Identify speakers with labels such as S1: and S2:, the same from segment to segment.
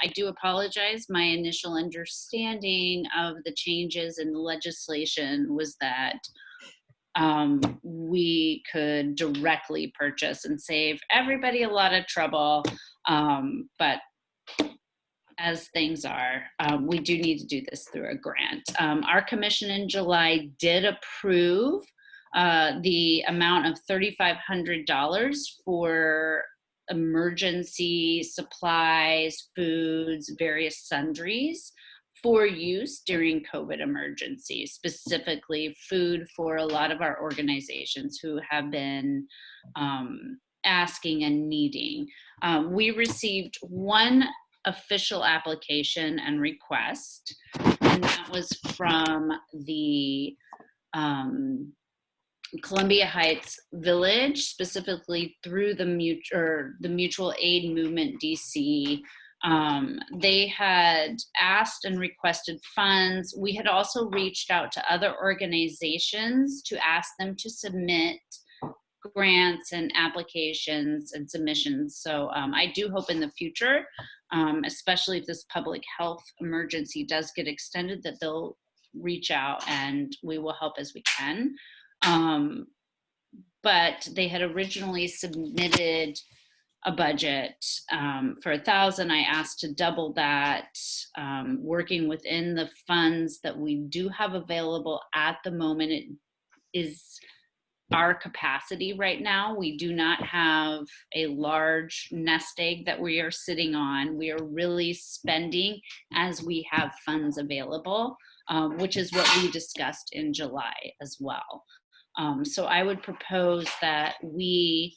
S1: I do apologize. My initial understanding of the changes in the legislation was that we could directly purchase and save everybody a lot of trouble. But as things are, we do need to do this through a grant. Our commission in July did approve the amount of $3,500 for emergency supplies, foods, various sundries for use during COVID emergencies, specifically food for a lot of our organizations who have been asking and needing. We received one official application and request, and that was from the Columbia Heights Village, specifically through the Mutual Aid Movement DC. They had asked and requested funds. We had also reached out to other organizations to ask them to submit grants and applications and submissions. So I do hope in the future, especially if this public health emergency does get extended, that they'll reach out and we will help as we can. But they had originally submitted a budget for 1,000. I asked to double that, working within the funds that we do have available at the moment. It is our capacity right now. We do not have a large nest egg that we are sitting on. We are really spending as we have funds available, which is what we discussed in July as well. So I would propose that we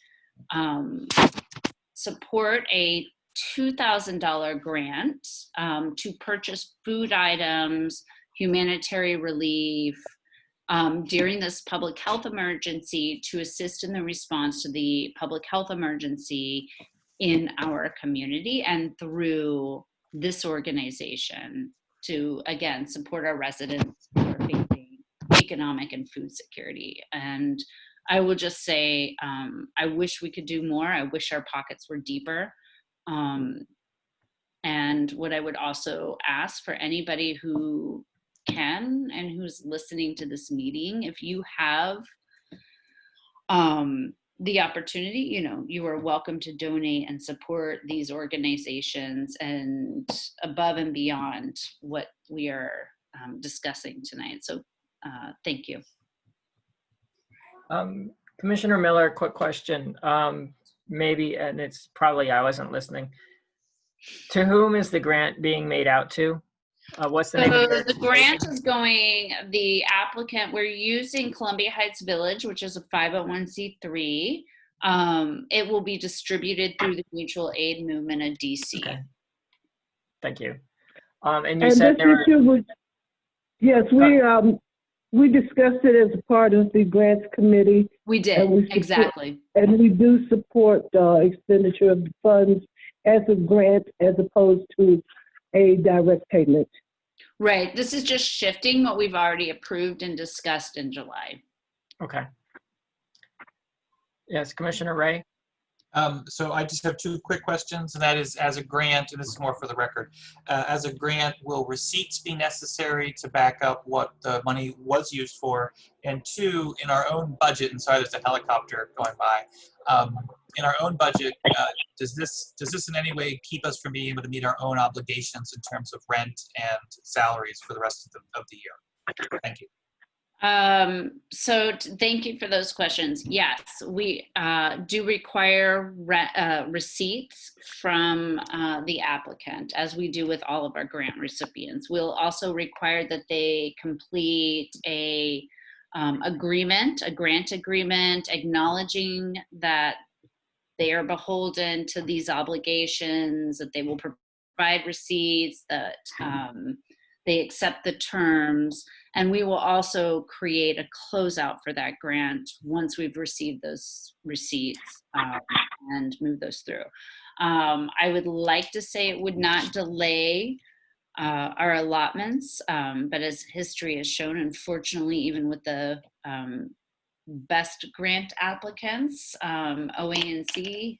S1: support a $2,000 grant to purchase food items, humanitarian relief, during this public health emergency to assist in the response to the public health emergency in our community and through this organization to, again, support our residents who are facing economic and food security. And I will just say, I wish we could do more. I wish our pockets were deeper. And what I would also ask for anybody who can and who's listening to this meeting, if you have the opportunity, you are welcome to donate and support these organizations and above and beyond what we are discussing tonight. So thank you.
S2: Commissioner Miller, quick question. Maybe, and it's probably I wasn't listening. To whom is the grant being made out to? What's the name of
S1: the grant is going, the applicant, we're using Columbia Heights Village, which is a 501c3. It will be distributed through the Mutual Aid Movement of DC. Okay.
S2: Thank you. And you said there were...
S3: Yes, we discussed it as a part of the grants committee.
S1: We did, exactly.
S3: And we do support the expenditure of the funds as a grant as opposed to a direct payment.
S1: Right. This is just shifting what we've already approved and discussed in July.
S2: Okay. Yes, Commissioner Ray.
S4: So I just have two quick questions, and that is, as a grant, and this is more for the record, as a grant, will receipts be necessary to back up what the money was used for? And two, in our own budget, and sorry, there's a helicopter going by, in our own budget, does this in any way keep us from being able to meet our own obligations in terms of rent and salaries for the rest of the year? Thank you.
S1: So thank you for those questions. Yes, we do require receipts from the applicant, as we do with all of our grant recipients. We'll also require that they complete a grant agreement, acknowledging that they are beholden to these obligations, that they will provide receipts, that they accept the terms. And we will also create a closeout for that grant once we've received those receipts and move those through. I would like to say it would not delay our allotments, but as history has shown, unfortunately, even with the best grant applicants, ANC,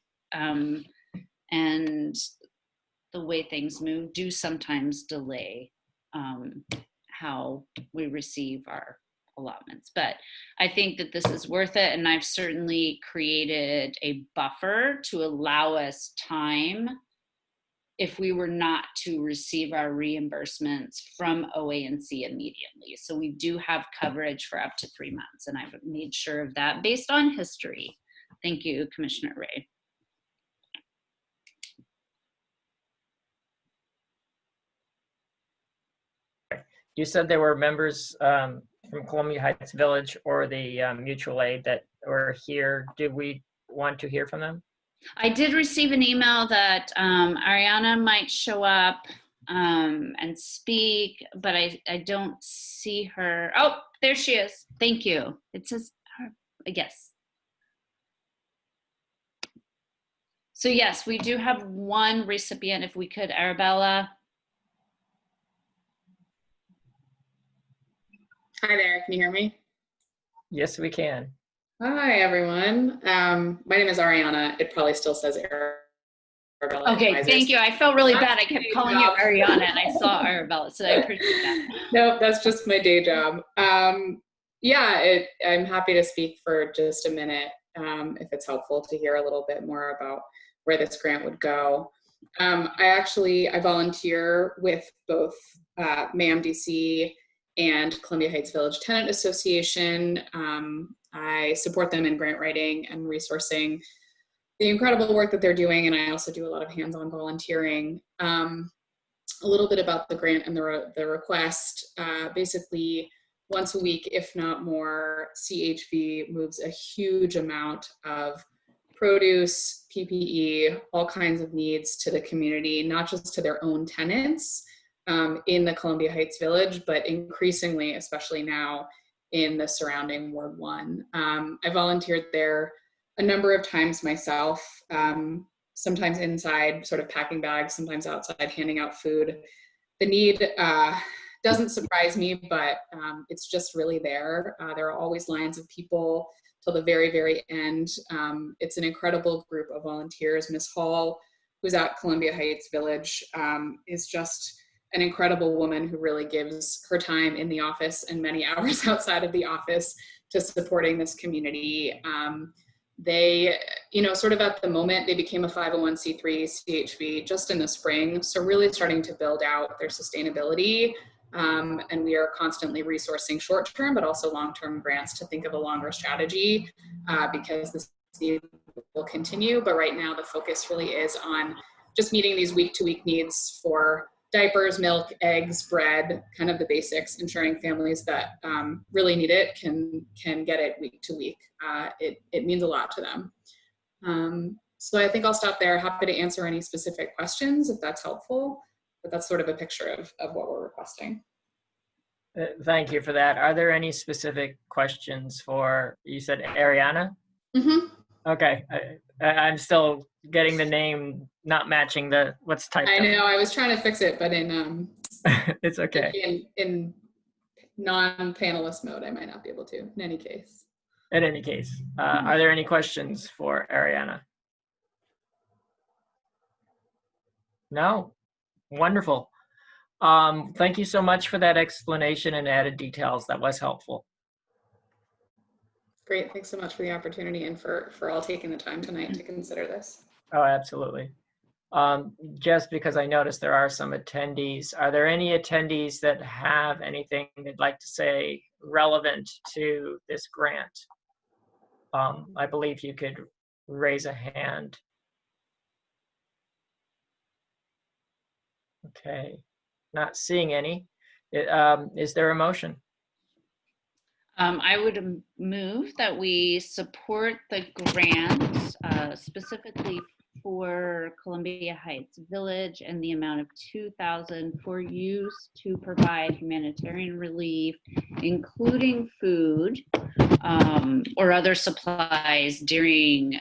S1: and the way things move do sometimes delay how we receive our allotments. But I think that this is worth it, and I've certainly created a buffer to allow us time if we were not to receive our reimbursements from OANC immediately. So we do have coverage for up to 3 months, and I've made sure of that based on history. Thank you, Commissioner Ray.
S2: You said there were members from Columbia Heights Village or the mutual aid that were here. Did we want to hear from them?
S1: I did receive an email that Ariana might show up and speak, but I don't see her. Oh, there she is. Thank you. It says, I guess. So yes, we do have one recipient, if we could, Arabella.
S5: Hi there, can you hear me?
S2: Yes, we can.
S5: Hi, everyone. My name is Ariana. It probably still says Arabella.
S1: Okay,
S5: Advisors.
S1: thank you. I felt really bad. I kept calling you Ariana and I saw Arabella, so I appreciate that.
S5: No, that's just my day job. Yeah, I'm happy to speak for just a minute if it's helpful to hear a little bit more about where this grant would go. I volunteer with both MAMDC and Columbia Heights Village Tenant Association. I support them in grant writing and resourcing the incredible work that they're doing, and I also do a lot of hands-on volunteering. A little bit about the grant and the request. Basically, once a week, if not more, CHV moves a huge amount of produce, PPE, all kinds of needs to the community, not just to their own tenants in the Columbia Heights Village, but increasingly, especially now, in the surrounding Ward 1. I volunteered there a number of times myself, sometimes inside sort of packing bags, sometimes outside handing out food. The need doesn't surprise me, but it's just really there. There are always lines of people till the very, very end. It's an incredible group of volunteers. Ms. Hall, who's at Columbia Heights Village, is just an incredible woman who really gives her time in the office and many hours outside of the office to supporting this community. They, sort of at the moment, they became a 501c3 CHV just in the spring. So really starting to build out their sustainability. And we are constantly resourcing short-term, but also long-term grants to think of a longer strategy because this need will continue. But right now the focus really is on just meeting these week-to-week needs for diapers, milk, eggs, bread, kind of the basics, ensuring families that really need it can get it week to week. It means a lot to them. So I think I'll stop there. Happy to answer any specific questions if that's helpful, but that's sort of a picture of what we're requesting.
S2: Thank you for that. Are there any specific questions for, you said Ariana?
S5: Mm-hmm.
S2: Okay, I'm still getting the name not matching what's typed.
S5: I know, I was trying to fix it, but in
S2: it's okay.
S5: In non-panelist mode, I might not be able to. In any case.
S2: In any case, are there any questions for Ariana? No? Wonderful. Thank you so much for that explanation and added details. That was helpful.
S5: Great, thanks so much for the opportunity and for all taking the time tonight to consider this.
S2: Oh, absolutely. Just because I noticed there are some attendees, are there any attendees that have anything they'd like to say relevant to this grant? I believe you could raise a hand. Okay, not seeing any. Is there a motion?
S1: I would move that we support the grant specifically for Columbia Heights Village and the amount of $2,000 for use to provide humanitarian relief, including food or other supplies during,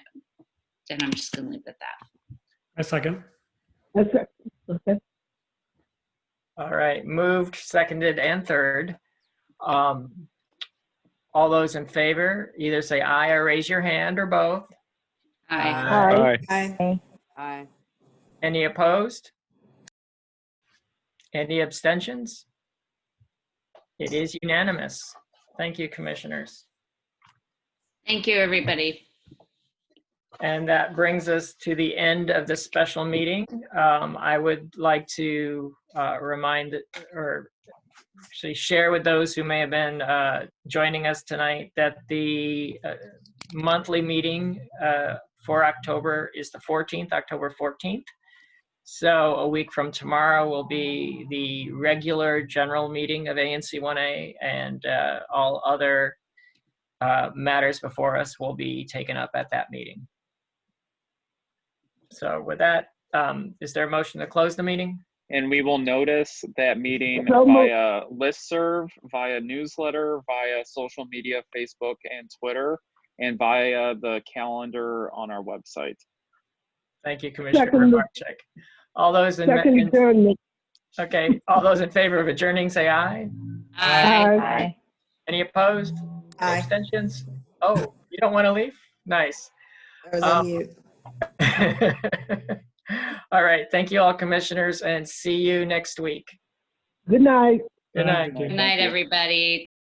S1: and I'm just gonna leave it at that.
S6: I second.
S3: That's it. Okay.
S2: All right, moved, seconded, and third. All those in favor, either say aye or raise your hand or both.
S1: Aye.
S3: Aye.
S7: Aye. Aye.
S2: Any opposed? Any abstentions? It is unanimous. Thank you, commissioners.
S1: Thank you, everybody.
S2: And that brings us to the end of this special meeting. I would like to remind or actually share with those who may have been joining us tonight that the monthly meeting for October is the 14th, October 14th. So a week from tomorrow will be the regular general meeting of ANC 1A, and all other matters before us will be taken up at that meeting. So with that, is there a motion to close the meeting?
S6: And we will notice that meeting
S3: So moved.
S6: via listserv, via newsletter, via social media, Facebook and Twitter, and via the calendar on our website.
S2: Thank you, Commissioner
S3: Second.
S2: Marchek. All those
S3: Second adjournment.
S2: okay, all those in favor of adjourning, say aye.
S3: Aye.
S2: Any opposed? Any
S7: Aye.
S2: abstentions? Oh, you don't want to leave? Nice.
S7: I was on mute.
S2: All right, thank you all, commissioners, and see you next week.
S3: Good night.
S2: Good night.
S1: Good night, everybody.